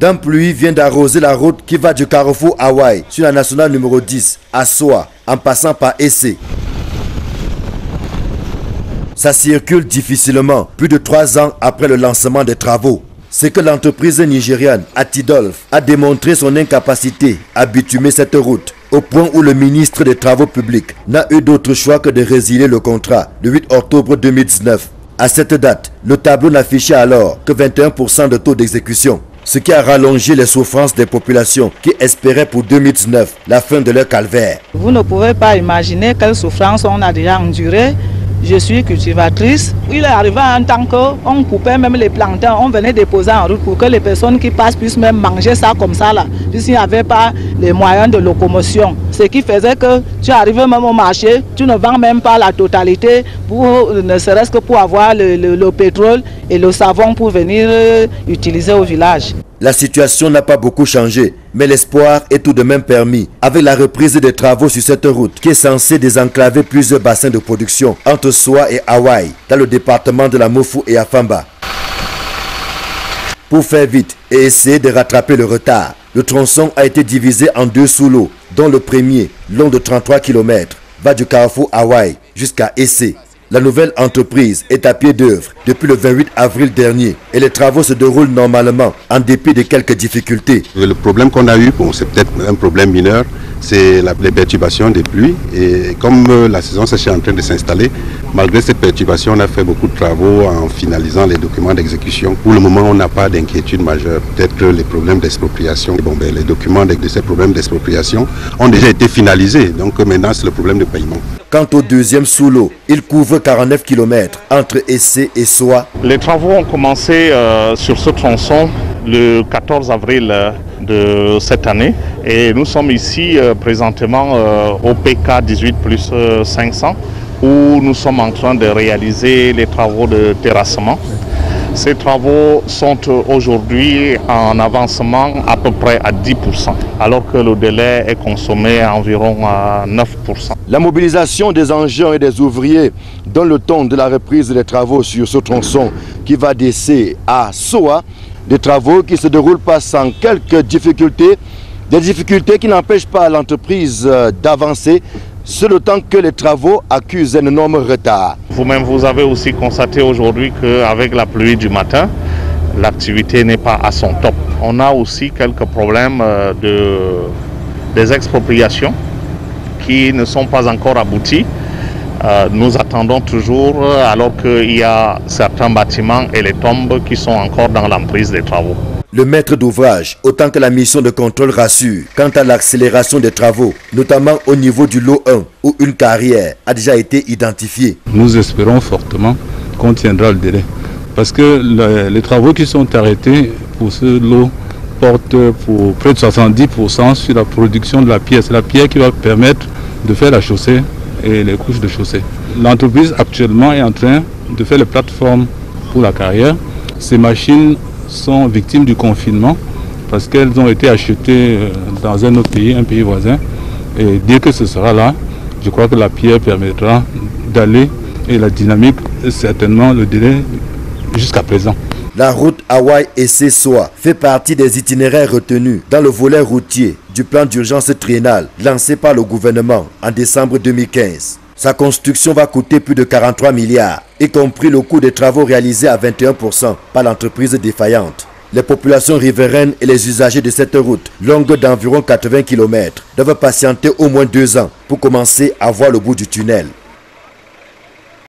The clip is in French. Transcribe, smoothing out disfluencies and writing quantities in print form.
Dame Pluie vient d'arroser la route qui va du carrefour Hawaï sur la nationale numéro 10 à Soa, en passant par Essé. Ça circule difficilement, plus de 3 ans après le lancement des travaux. C'est que l'entreprise nigériane Atidolf a démontré son incapacité à bitumer cette route, au point où le ministre des Travaux publics n'a eu d'autre choix que de résilier le contrat le 8 octobre 2019. À cette date, le tableau n'affichait alors que 21% de taux d'exécution, ce qui a rallongé les souffrances des populations qui espéraient pour 2019 la fin de leur calvaire. Vous ne pouvez pas imaginer quelles souffrances on a déjà endurées. Je suis cultivatrice. Il est arrivé un temps qu'on coupait même les plantains, on venait déposer en route pour que les personnes qui passent puissent même manger ça comme ça là, puisqu'il n'y avait pas les moyens de locomotion. Ce qui faisait que tu arrives même au marché, tu ne vends même pas la totalité, ne serait-ce que pour avoir le pétrole et le savon pour venir utiliser au village. La situation n'a pas beaucoup changé, mais l'espoir est tout de même permis avec la reprise des travaux sur cette route qui est censée désenclaver plusieurs bassins de production entre Soa et Hawaï dans le département de la Mofu et Afamba. Pour faire vite et essayer de rattraper le retard, le tronçon a été divisé en 2 sous-lots, dont le premier, long de 33 km, va du carrefour Hawaï jusqu'à Essé. La nouvelle entreprise est à pied d'œuvre depuis le 28 avril dernier et les travaux se déroulent normalement en dépit de quelques difficultés. Le problème qu'on a eu, c'est peut-être un problème mineur, c'est les perturbations des pluies. Et comme la saison sèche est en train de s'installer, malgré cette perturbation, on a fait beaucoup de travaux en finalisant les documents d'exécution. Pour le moment, on n'a pas d'inquiétude majeure. Peut-être les problèmes d'expropriation. Les documents de ces problèmes d'expropriation ont déjà été finalisés. Donc maintenant, c'est le problème de paiement. Quant au deuxième sous-lot, il couvre 49 km entre Essé et Soa. Les travaux ont commencé sur ce tronçon le 14 avril de cette année et nous sommes ici présentement au PK 18 plus 500 où nous sommes en train de réaliser les travaux de terrassement. Ces travaux sont aujourd'hui en avancement à peu près à 10%, alors que le délai est consommé à environ à 9%. La mobilisation des engins et des ouvriers donne le ton de la reprise des travaux sur ce tronçon qui va d'Essé à Soa, des travaux qui se déroulent pas sans quelques difficultés, des difficultés qui n'empêchent pas l'entreprise d'avancer, c'est le temps que les travaux accusent un énorme retard. Vous-même, vous avez aussi constaté aujourd'hui qu'avec la pluie du matin, l'activité n'est pas à son top. On a aussi quelques problèmes des expropriations qui ne sont pas encore aboutis. Nous attendons toujours alors qu'il y a certains bâtiments et les tombes qui sont encore dans l'emprise des travaux. Le maître d'ouvrage, autant que la mission de contrôle rassure quant à l'accélération des travaux, notamment au niveau du lot 1 où une carrière a déjà été identifiée. Nous espérons fortement qu'on tiendra le délai parce que les travaux qui sont arrêtés pour ce lot portent pour près de 70% sur la production de la pierre. C'est la pierre qui va permettre de faire la chaussée et les couches de chaussée. L'entreprise actuellement est en train de faire les plateformes pour la carrière. Ces machines sont victimes du confinement parce qu'elles ont été achetées dans un autre pays, un pays voisin. Et dès que ce sera là, je crois que la pierre permettra d'aller et la dynamique, certainement le délai jusqu'à présent. La route Hawaï-Essé-Soa fait partie des itinéraires retenus dans le volet routier du plan d'urgence triennal lancé par le gouvernement en décembre 2015. Sa construction va coûter plus de 43 milliards, y compris le coût des travaux réalisés à 21% par l'entreprise défaillante. Les populations riveraines et les usagers de cette route, longue d'environ 80 km, doivent patienter au moins 2 ans pour commencer à voir le bout du tunnel.